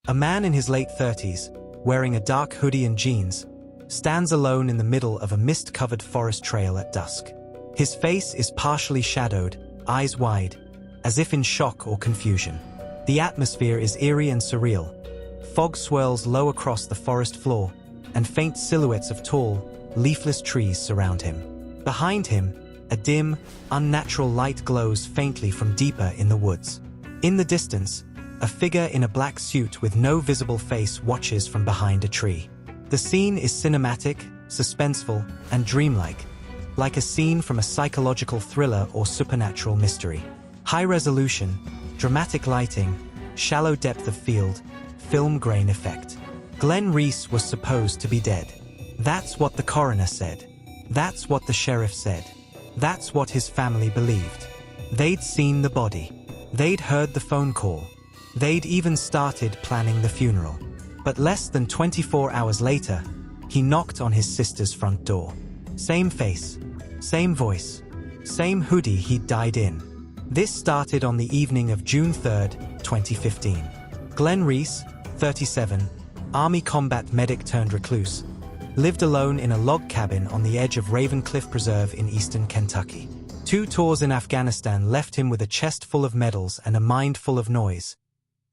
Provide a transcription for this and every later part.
A man in his late 30s, wearing a dark hoodie and jeans, stands alone in the middle of a mist-covered forest trail at dusk. His face is partially shadowed, eyes wide, as if in shock or confusion. The atmosphere is eerie and surreal. Fog swirls low across the forest floor, and faint silhouettes of tall, leafless trees surround him. Behind him, a dim, unnatural light glows faintly from deeper in the woods. In the distance, a figure in a black suit with no visible face watches from behind a tree. The scene is cinematic, suspenseful, and dreamlike, like a scene from a psychological thriller or supernatural mystery. High resolution, dramatic lighting, shallow depth of field, film grain effect. Glenn Reese was supposed to be dead. That's what the coroner said. That's what the sheriff said. That's what his family believed. They'd seen the body. They'd heard the phone call. They'd even started planning the funeral. But less than 24 hours later, he knocked on his sister's front door. Same face, same voice, same hoodie he'd died in. This started on the evening of June 3, 2015. Glenn Reese, 37, Army combat medic turned recluse, lived alone in a log cabin on the edge of Raven Cliff Preserve in eastern Kentucky. 2 tours in Afghanistan left him with a chest full of medals and a mind full of noise.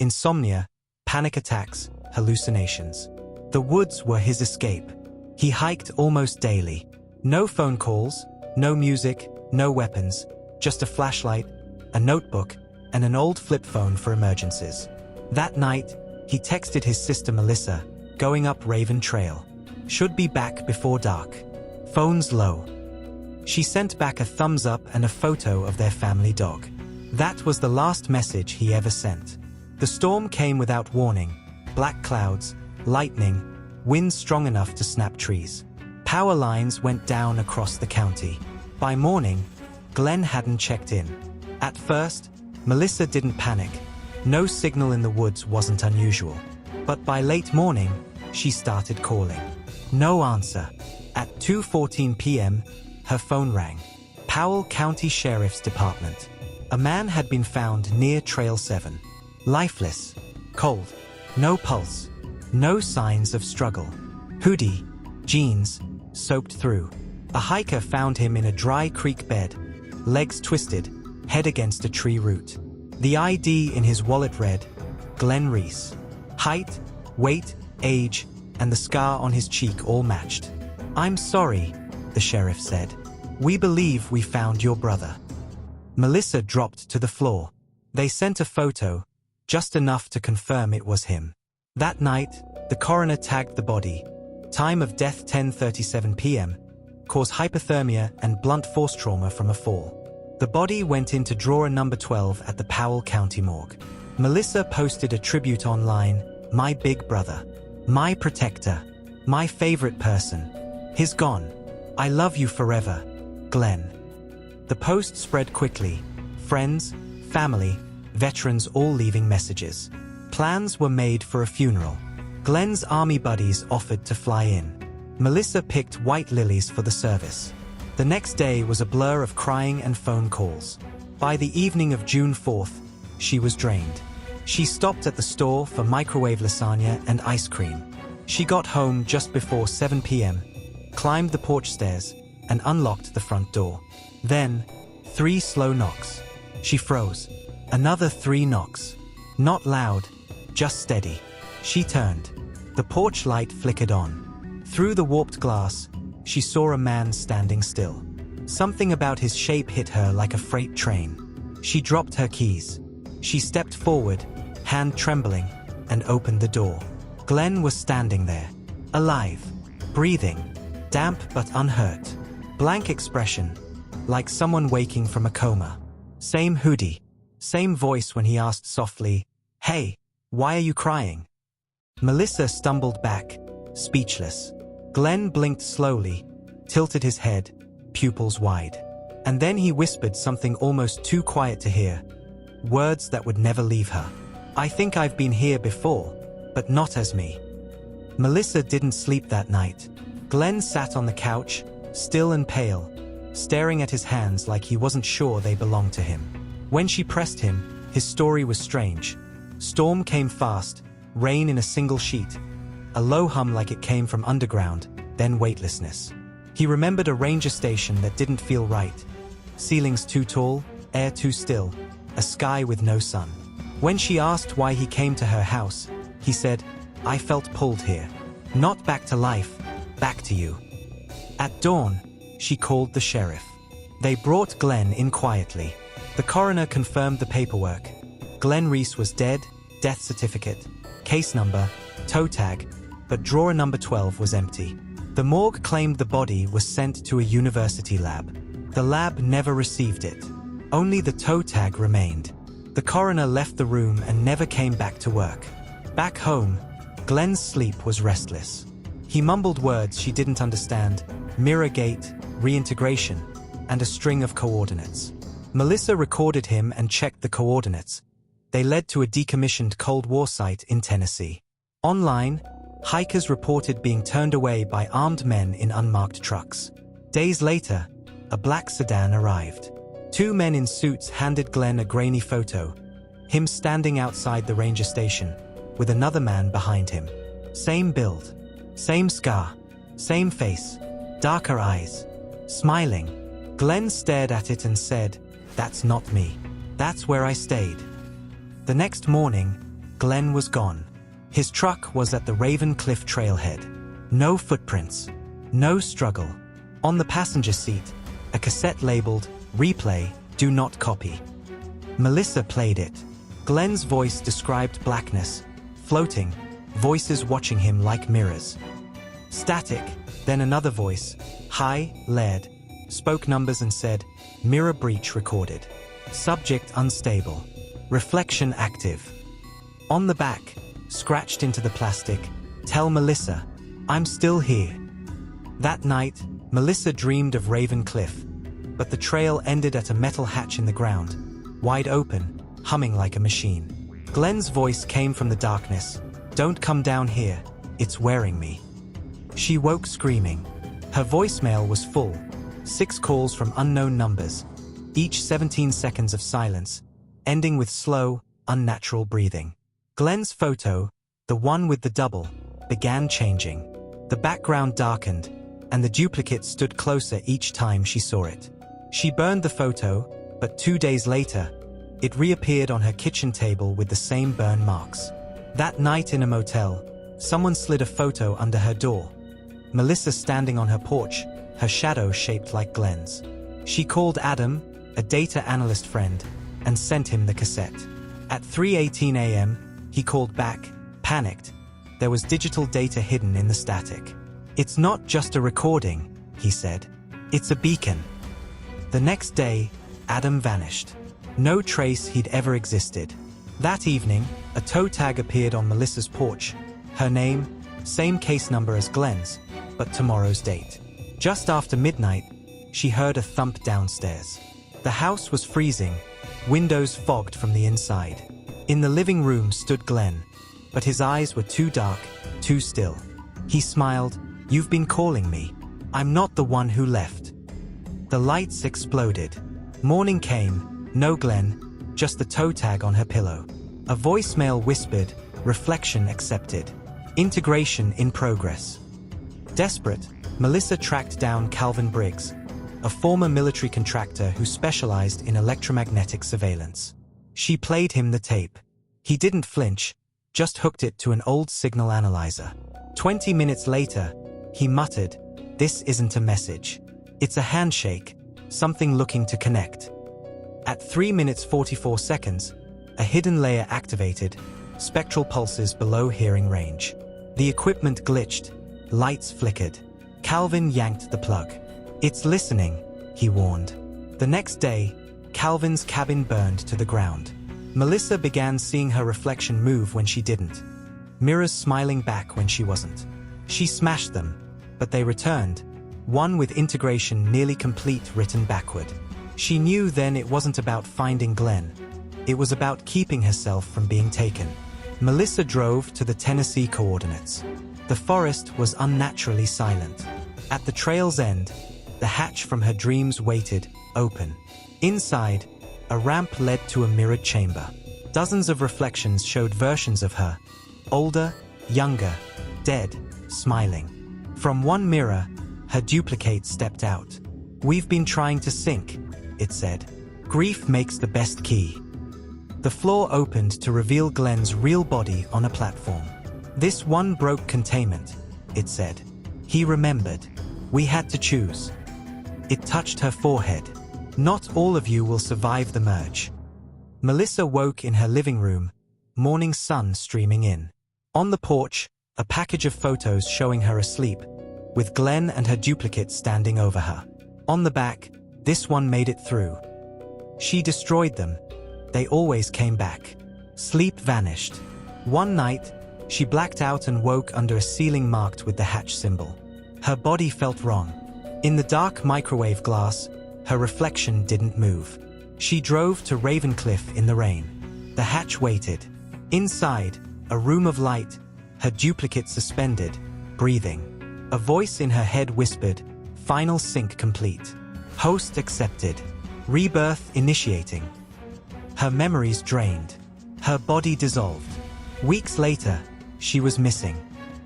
Insomnia, panic attacks, hallucinations. The woods were his escape. He hiked almost daily. No phone calls, no music, no weapons, just a flashlight, a notebook, and an old flip phone for emergencies. That night, he texted his sister Melissa, going up Raven Trail. Should be back before dark. Phone's low. She sent back a thumbs up and a photo of their family dog. That was the last message he ever sent. The storm came without warning. Black clouds, lightning, winds strong enough to snap trees. Power lines went down across the county. By morning, Glenn hadn't checked in. At first, Melissa didn't panic. No signal in the woods wasn't unusual. But by late morning, she started calling. No answer. At 2:14 p.m., her phone rang. Powell County Sheriff's Department. A man had been found near Trail 7. Lifeless, cold, no pulse, no signs of struggle. Hoodie, jeans, soaked through. A hiker found him in a dry creek bed, legs twisted, head against a tree root. The ID in his wallet read, Glenn Reese. Height, weight, age, and the scar on his cheek all matched. "I'm sorry," the sheriff said. "We believe we found your brother." Melissa dropped to the floor. They sent a photo, just enough to confirm it was him. That night, the coroner tagged the body. Time of death 10:37 p.m. Cause hypothermia and blunt force trauma from a fall. The body went into drawer number 12 at the Powell County morgue. Melissa posted a tribute online, "My big brother. My protector. My favorite person. He's gone. I love you forever, Glenn." The post spread quickly. Friends, family, veterans all leaving messages. Plans were made for a funeral. Glenn's army buddies offered to fly in. Melissa picked white lilies for the service. The next day was a blur of crying and phone calls. By the evening of June 4th, she was drained. She stopped at the store for microwave lasagna and ice cream. She got home just before 7 p.m., climbed the porch stairs, and unlocked the front door. Then, 3 slow knocks. She froze. Another 3 knocks. Not loud, just steady. She turned. The porch light flickered on. Through the warped glass, she saw a man standing still. Something about his shape hit her like a freight train. She dropped her keys. She stepped forward, hand trembling, and opened the door. Glenn was standing there, alive, breathing, damp but unhurt. Blank expression, like someone waking from a coma. Same hoodie, same voice when he asked softly, "Hey, why are you crying?" Melissa stumbled back, speechless. Glenn blinked slowly, tilted his head, pupils wide. And then he whispered something almost too quiet to hear. Words that would never leave her. "I think I've been here before, but not as me." Melissa didn't sleep that night. Glenn sat on the couch, still and pale, staring at his hands like he wasn't sure they belonged to him. When she pressed him, his story was strange. Storm came fast, rain in a single sheet, a low hum like it came from underground, then weightlessness. He remembered a ranger station that didn't feel right. Ceilings too tall, air too still, a sky with no sun. When she asked why he came to her house, he said, "I felt pulled here. Not back to life, back to you." At dawn, she called the sheriff. They brought Glenn in quietly. The coroner confirmed the paperwork. Glenn Reese was dead, death certificate, case number, toe tag, but drawer number 12 was empty. The morgue claimed the body was sent to a university lab. The lab never received it. Only the toe tag remained. The coroner left the room and never came back to work. Back home, Glenn's sleep was restless. He mumbled words she didn't understand: mirror gate, reintegration, and a string of coordinates. Melissa recorded him and checked the coordinates. They led to a decommissioned Cold War site in Tennessee. Online, hikers reported being turned away by armed men in unmarked trucks. Days later, a black sedan arrived. Two men in suits handed Glenn a grainy photo, him standing outside the ranger station, with another man behind him. Same build, same scar, same face, darker eyes, smiling. Glenn stared at it and said, "That's not me. That's where I stayed." The next morning, Glenn was gone. His truck was at the Raven Cliff trailhead. No footprints, no struggle. On the passenger seat, a cassette labeled, "Replay, do not copy." Melissa played it. Glenn's voice described blackness, floating, voices watching him like mirrors. Static, then another voice, high, layered, spoke numbers and said, "Mirror breach recorded. Subject unstable. Reflection active." On the back, scratched into the plastic, "Tell Melissa, I'm still here." That night, Melissa dreamed of Raven Cliff, but the trail ended at a metal hatch in the ground, wide open, humming like a machine. Glenn's voice came from the darkness, "Don't come down here, it's wearing me." She woke screaming. Her voicemail was full, 6 calls from unknown numbers, each 17 seconds of silence, ending with slow, unnatural breathing. Glenn's photo, the one with the double, began changing. The background darkened, and the duplicate stood closer each time she saw it. She burned the photo, but 2 days later, it reappeared on her kitchen table with the same burn marks. That night in a motel, someone slid a photo under her door. Melissa standing on her porch, her shadow shaped like Glenn's. She called Adam, a data analyst friend, and sent him the cassette. At 3:18 a.m., he called back, panicked. There was digital data hidden in the static. "It's not just a recording," he said. "It's a beacon." The next day, Adam vanished. No trace he'd ever existed. That evening, a toe tag appeared on Melissa's porch. Her name, same case number as Glenn's, but tomorrow's date. Just after midnight, she heard a thump downstairs. The house was freezing, windows fogged from the inside. In the living room stood Glenn, but his eyes were too dark, too still. He smiled, "You've been calling me. I'm not the one who left." The lights exploded. Morning came, no Glenn, just the toe tag on her pillow. A voicemail whispered, "Reflection accepted. Integration in progress." Desperate, Melissa tracked down Calvin Briggs, a former military contractor who specialized in electromagnetic surveillance. She played him the tape. He didn't flinch, just hooked it to an old signal analyzer. 20 minutes later, he muttered, "This isn't a message. It's a handshake, something looking to connect." At 3 minutes 44 seconds, a hidden layer activated, spectral pulses below hearing range. The equipment glitched, lights flickered. Calvin yanked the plug. "It's listening," he warned. The next day, Calvin's cabin burned to the ground. Melissa began seeing her reflection move when she didn't. Mirrors smiling back when she wasn't. She smashed them, but they returned, one with integration nearly complete written backward. She knew then it wasn't about finding Glenn. It was about keeping herself from being taken. Melissa drove to the Tennessee coordinates. The forest was unnaturally silent. At the trail's end, the hatch from her dreams waited, open. Inside, a ramp led to a mirrored chamber. Dozens of reflections showed versions of her, Older, younger, dead, smiling. From one mirror, her duplicate stepped out. "We've been trying to sync," it said. "Grief makes the best key." The floor opened to reveal Glenn's real body on a platform. "This one broke containment," it said. He remembered. "We had to choose." It touched her forehead. "Not all of you will survive the merge." Melissa woke in her living room, morning sun streaming in. On the porch, a package of photos showing her asleep, with Glenn and her duplicate standing over her. On the back, "This one made it through." She destroyed them. They always came back. Sleep vanished. One night, she blacked out and woke under a ceiling marked with the hatch symbol. Her body felt wrong. In the dark microwave glass, her reflection didn't move. She drove to Ravencliff in the rain. The hatch waited. Inside, a room of light, her duplicate suspended, breathing. A voice in her head whispered, "Final sync complete. Host accepted. Rebirth initiating." Her memories drained. Her body dissolved. Weeks later, she was missing.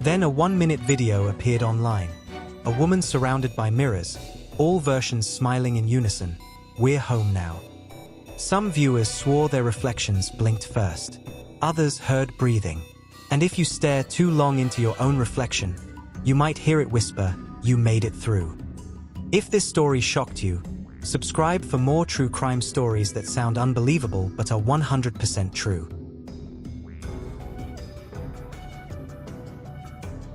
Then a 1-minute video appeared online. A woman surrounded by mirrors, all versions smiling in unison. "We're home now." Some viewers swore their reflections blinked first. Others heard breathing. And if you stare too long into your own reflection, you might hear it whisper, "You made it through." If this story shocked you, subscribe for more true crime stories that sound unbelievable but are 100% true.